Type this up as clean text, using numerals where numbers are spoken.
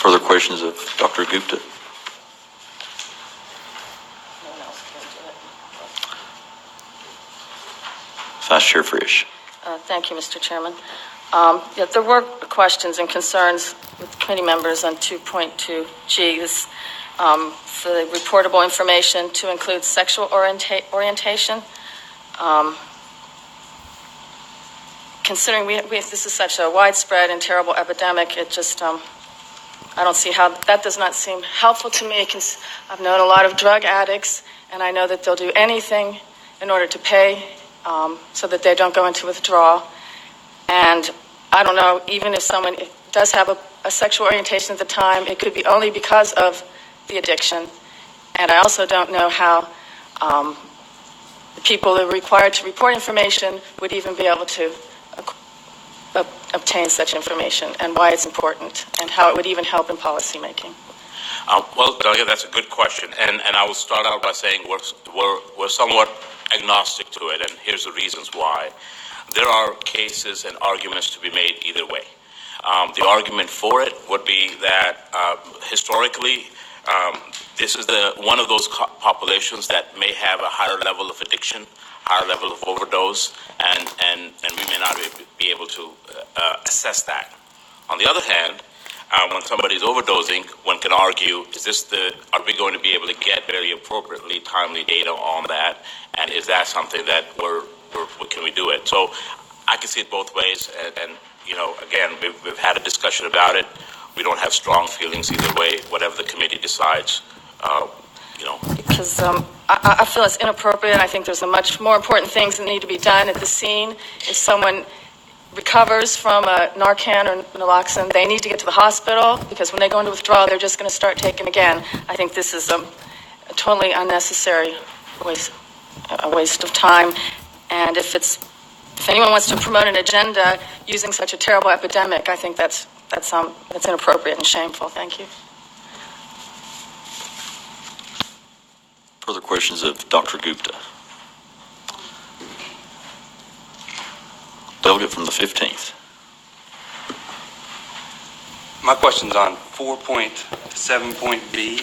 Further questions of Dr. Gupta? Vice Chair Frich. Thank you, Mr. Chairman. There were questions and concerns with committee members on 2.2G, for the reportable information to include sexual orientation. Considering this is such a widespread and terrible epidemic, it just, I don't see how, that does not seem helpful to me. I've known a lot of drug addicts, and I know that they'll do anything in order to pay so that they don't go into withdrawal. And I don't know, even if someone does have a sexual orientation at the time, it could be only because of the addiction. And I also don't know how the people that are required to report information would even be able to obtain such information, and why it's important, and how it would even help in policy making. Well, Delia, that's a good question, and I will start out by saying we're somewhat agnostic to it, and here's the reasons why. There are cases and arguments to be made either way. The argument for it would be that historically, this is one of those populations that may have a higher level of addiction, higher level of overdose, and we may not be able to assess that. On the other hand, when somebody's overdosing, one can argue, are we going to be able to get very appropriately timely data on that, and is that something that can we do it? So I can see it both ways, and again, we've had a discussion about it. We don't have strong feelings either way, whatever the committee decides. Because I feel it's inappropriate. I think there's much more important things that need to be done at the scene. If someone recovers from a Narcan or naloxone, they need to get to the hospital, because when they go into withdrawal, they're just going to start taking again. I think this is a totally unnecessary a waste of time. And if anyone wants to promote an agenda using such a terrible epidemic, I think that's inappropriate and shameful. Thank you. Further questions of Dr. Gupta? Delegate from the 15th. My question's on 4.7.B.